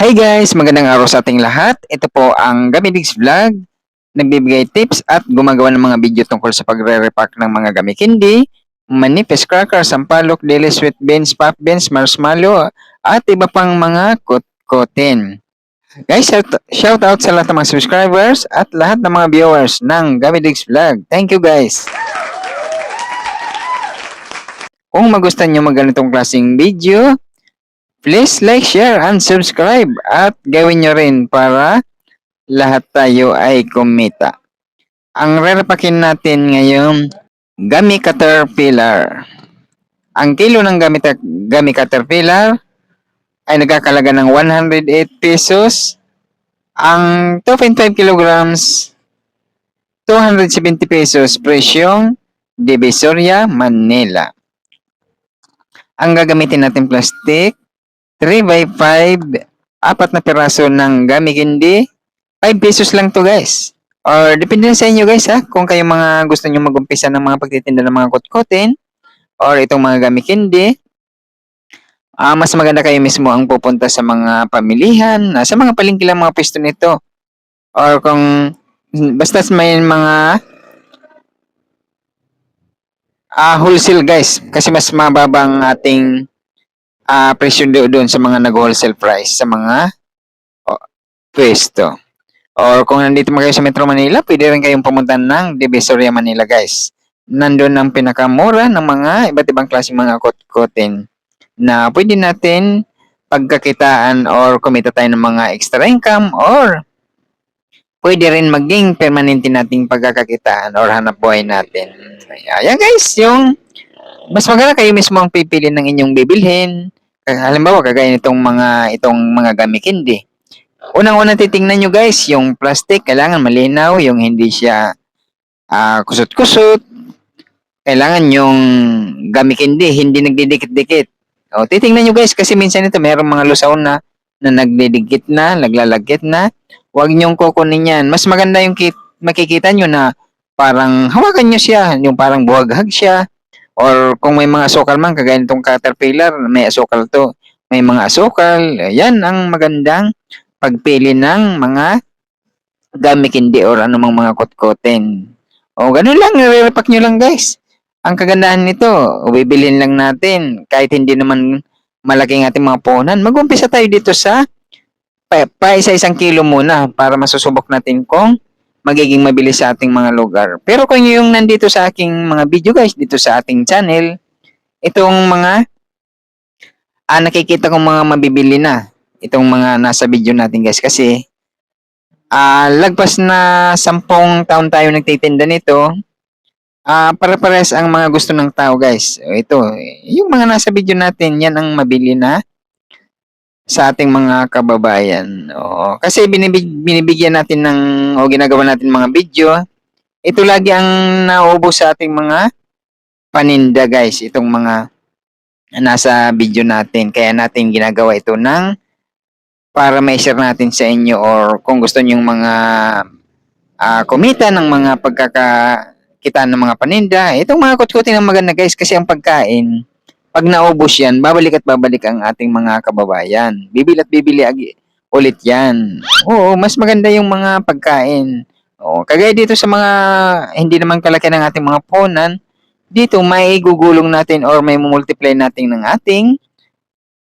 Hi guys! Magandang araw sa ating lahat. Ito po ang Gamidigs Vlog. Nagbibigay tips at gumagawa ng mga video tungkol sa pagre-repack ng mga gummy candy, manipis crackers, sampalok, deli sweet beans, pop beans, marshmallow, at iba pang mga kutkutin. Guys, shout out sa lahat ng mga subscribers at lahat ng mga viewers ng Gamidigs Vlog. Thank you guys! Kung magustuhan nyo mag ganitong klaseng video, please like, share, and subscribe at gawin nyo rin para lahat tayo ay kumita. Ang rerapakin natin ngayon, gummy caterpillar. Ang kilo ng gummy caterpillar ay nagkakalaga ng 108 pesos. Ang 2.5 kilograms, 270 pesos presyong Divisoria, Manila. Ang gagamitin natin plastic, 3x5, 4 na piraso ng gummy candy, 5 pesos lang to guys. Or depende sa inyo guys ha, kung kayo mga gusto nyo mag-umpisa ng mga pagtitinda ng mga kutkutin or itong mga gummy candy, mas maganda kayo mismo ang pupunta sa mga pamilihan, sa mga palengke lang mga pwesto nito. Or kung basta may mga wholesale guys, kasi mas mababang ating presyo doon sa mga nag-wholesale price sa mga pwesto. Or kung nandito kayo sa Metro Manila, pwede rin kayong pumunta ng Divisoria, Manila guys. Nandun ang pinakamura ng mga iba't ibang klaseng mga kutkutin na pwede natin pagkakitaan or kumita tayo ng mga extra income or pwede rin maging permanente nating pagkakakitaan or hanap buhay natin. Ayan guys, yung mas maganda kayo mismo ang pipili ng inyong bibilhin. Halimbawa, kagaya itong mga gummy candy. Unang-unang titingnan nyo guys, yung plastic, kailangan malinaw, yung hindi siya kusot-kusot. Kailangan yung gummy candy, hindi nagdidikit-dikit. O, titingnan nyo guys, kasi minsan ito, mayroong mga lusaw na nagdidikit na, naglalagkit na. Huwag nyong kukunin yan. Mas maganda yung makikita nyo na parang hawakan nyo siya, yung parang buhaghag siya. Or kung may mga asukal man, kagaya nitong caterpillar, may asukal to. May mga asukal, yan ang magandang pagpili ng mga gummy candy or anumang mga kutkutin. O ganun lang, re-repack nyo lang guys. Ang kagandahan nito, bibilhin lang natin kahit hindi naman malaking ating mga puhunan. Mag-umpisa tayo dito sa isa-isang kilo muna para masusubok natin kung magiging mabilis sa ating mga lugar. Pero kung yung nandito sa aking mga video guys, dito sa ating channel, itong mga nakikita kong mga mabibili na itong mga nasa video natin guys kasi lagpas na 10 taon tayo nagtitinda nito. Pare-pares ang mga gusto ng tao guys. Ito, yung mga nasa video natin, yan ang mabili na sa ating mga kababayan. Oo, kasi binibigyan natin o ginagawa natin mga video. Ito lagi ang nauubos sa ating mga paninda guys, itong mga nasa video natin. Kaya natin ginagawa ito para ma-share natin sa inyo or kung gusto niyo mga kumita ng mga pagkakakita ng mga paninda. Itong mga kutkutin ang maganda guys kasi ang pagkain, pag naubos yan, babalik at babalik ang ating mga kababayan. Bibili at bibili ulit yan. Oo, mas maganda yung mga pagkain. Oo, kagaya dito sa mga hindi naman kalaki ng ating mga punan, dito may gugulong natin or may multiply natin ng ating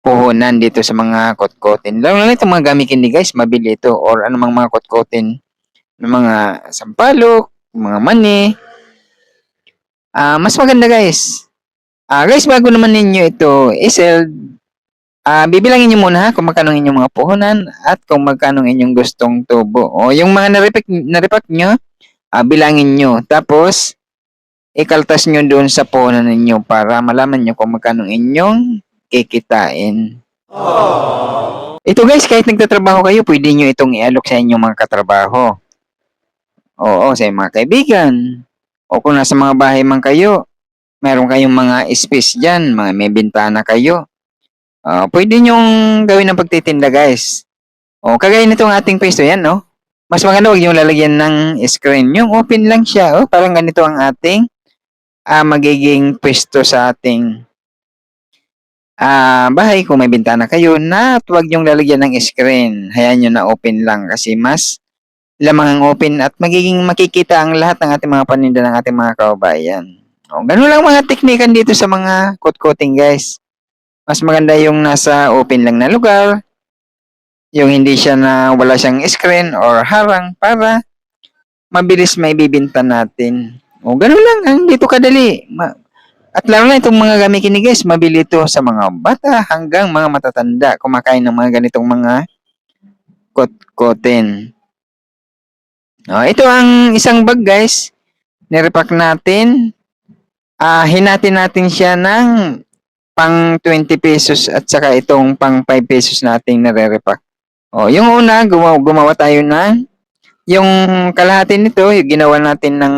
puhunan dito sa mga kotkotin. Lalo na itong mga gummy candy guys, mabili ito or anumang mga kotkotin ng mga sampalok, mga mani. Mas maganda guys. Guys, bago naman ninyo ito i-sell, bibilangin nyo muna ha kung magkano inyong mga puhunan at kung magkano inyong gustong tubo. O yung mga naripak nyo, bilangin nyo. Tapos, ikaltas nyo doon sa puhunan ninyo para malaman nyo kung magkano inyong kikitain. Aww. Ito guys, kahit nagtatrabaho kayo, pwede nyo itong i-alok sa inyong mga katrabaho. Oo, sa mga kaibigan. O kung nasa mga bahay man kayo, meron kayong mga space dyan, may bintana kayo. Pwede nyong gawin ng pagtitinda guys. O, kagaya nitong ating pwesto yan, no? Mas maganda huwag yung lalagyan ng screen. Yung open lang siya, parang ganito ang ating magiging pwesto sa ating bahay kung may bintana kayo na huwag yung lalagyan ng screen. Hayaan nyo na open lang kasi mas lamang ang open at magiging makikita ang lahat ng ating mga paninda ng ating mga kababayan. O, ganun lang mga teknikan dito sa mga kot-koting guys. Mas maganda yung nasa open lang na lugar, yung hindi siya na wala siyang screen or harang para mabilis maibibenta natin. O, ganun lang. Ang dito kadali. At lalo na itong mga gamitin ni guys, mabili ito sa mga bata hanggang mga matatanda kumakain ng mga ganitong mga kot-kotin. Ito ang isang bag guys. Nirepack natin. Hinati natin siya ng pang 20 pesos at saka itong pang 5 pesos nating nare-repack. Yung una, gumawa tayo ng yung kalahati nito, yung ginawa natin ng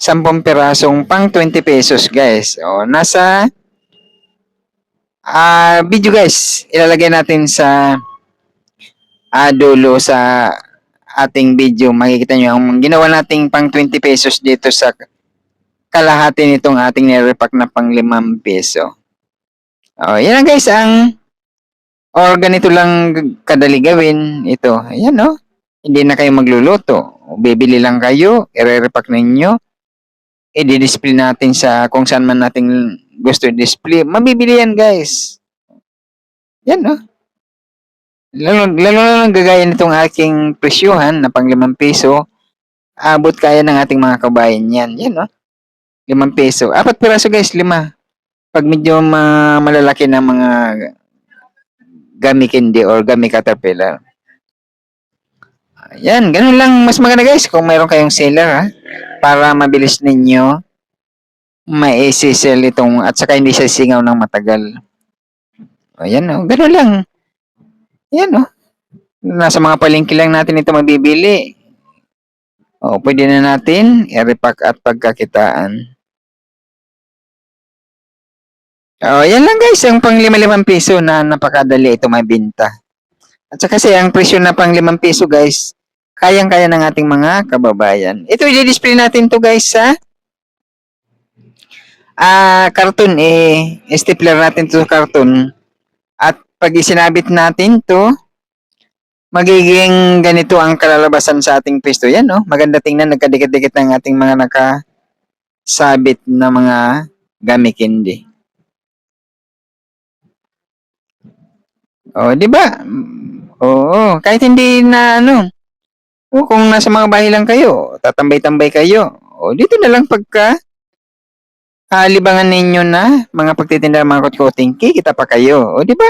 10 pirasong pang 20 pesos guys. Nasa video guys, ilalagay natin sa dulo sa ating video. Makikita nyo ang ginawa nating pang 20 pesos dito sa kalahati nitong ating nirepack na pang 5 peso. Yan lang guys or ganito lang kadali gawin ito. Ayan hindi na kayo magluluto. Bibili lang kayo, i-repack ninyo, i-display natin sa kung saan man natin gusto i-display. Mabibili yan guys. Yan Lalo lang gagaya nitong aking presyuhan na pang 5 peso, abot kaya ng ating mga kabayan yan. Yan 5 peso. 4 piraso guys, 5. Pag medyo malalaki na mga gummy candy or gummy caterpillar. Yan, ganun lang. Mas maganda guys kung mayroon kayong seller para mabilis ninyo ma-sell itong at saka hindi siya singaw ng matagal. Yan ganun lang. Yan nasa mga palengke lang natin ito mabibili. Pwede na natin i-repack at pagkakitaan. Yan lang guys, ang pang 5 piso na napakadali ito mabenta. At saka kasi ang presyo na pang 5 piso guys, kayang-kaya ng ating mga kababayan. Ito i-display natin to guys sa karton stapler natin to karton. At pag isinabit natin to, magiging ganito ang kalalabasan sa ating pwesto. Yan maganda tingnan, nagkadikit-dikit ng ating mga nakasabit na mga gummy candy. Di ba? Kahit hindi na kung nasa mga bahay lang kayo, tatambay-tambay kayo. Dito na lang pagka libangan ninyo na mga pagtitinda ng mga kot-koting, kikita pa kayo. Di ba?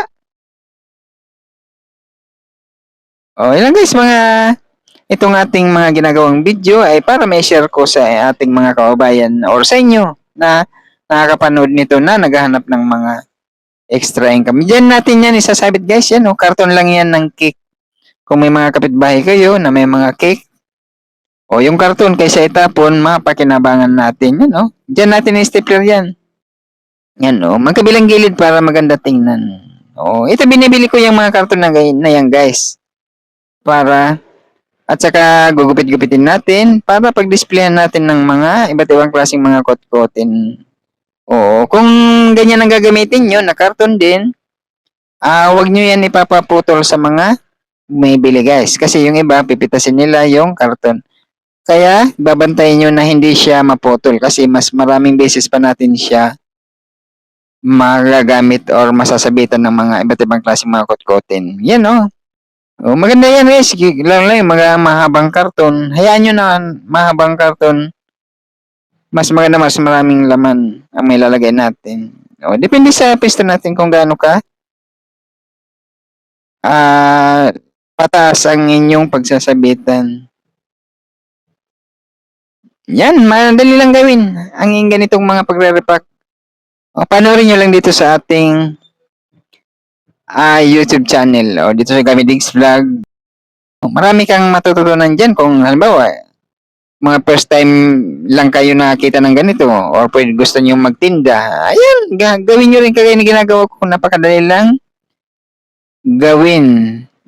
Ilan guys, itong ating mga ginagawang video ay para may share ko sa ating mga kababayan or sa inyo na nakakapanood nito na naghahanap ng mga extra income. Diyan natin yan isasabit guys. Yan karton lang yan ng cake. Kung may mga kapitbahay kayo na may mga cake, yung karton kaysa itapon, mapakinabangan natin. Yan diyan natin i-stapler yan. Yan magkabilang gilid para maganda tingnan. Ito binibili ko yung mga karton na yan guys. Para at saka gugupit-gupitin natin para pag-displayan natin ng mga iba't ibang klaseng mga kot-kotin. Kung ganyan ang gagamitin nyo na karton din, wag nyo yan ipapaputol sa mga bumibili guys. Kasi yung iba, pipitasin nila yung karton. Kaya, babantayin nyo na hindi siya maputol kasi mas maraming beses pa natin siya magagamit or masasabitan ng mga iba't ibang klaseng mga kot-kotin. Yan maganda yan guys. Lalo lang yung mga mahabang karton. Hayaan nyo na mahabang karton. Mas maganda, mas maraming laman ang may lalagay natin. Depende sa pwesto natin kung gaano ka pataas ang inyong pagsasabitan. Yan, madali lang gawin ang ganitong mga pagre-repack. Panoorin nyo lang dito sa ating YouTube channel dito sa Gummy Digs Vlog. Marami kang matututunan dyan kung halimbawa mga first time lang kayo nakakita ng ganito or pwede gusto niyo magtinda. Ayan, gawin niyo rin kagaya na ginagawa ko. Napakadali lang gawin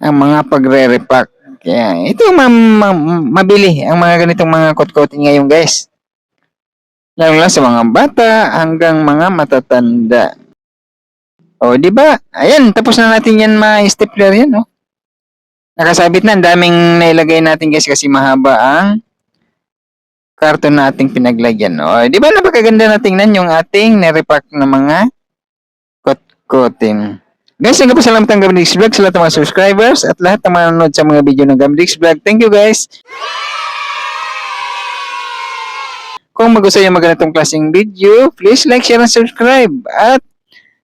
ang mga pagre-repack. Kaya ito mabili ang mga ganitong mga kot-kotin ngayon guys. Lalo lang sa mga bata hanggang mga matatanda. O, di ba? Ayan, tapos na natin yan ma-stapler yan, no? Nakasabit na, ang daming nailagay natin guys kasi mahaba ang karton na ating pinaglagyan. O, di ba napakaganda na tingnan yung ating nirepack na mga kot-kotin. Guys, nagpasalamat ang Gamdix Vlog sa lahat ng mga subscribers at lahat ng mga nanonood sa mga video ng Gamdix Vlog. Thank you guys! Kung magustuhan nyo magandang klaseng video, please like, share, and subscribe. At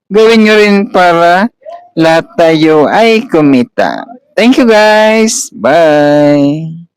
gawin nyo rin para lahat tayo ay kumita. Thank you guys! Bye!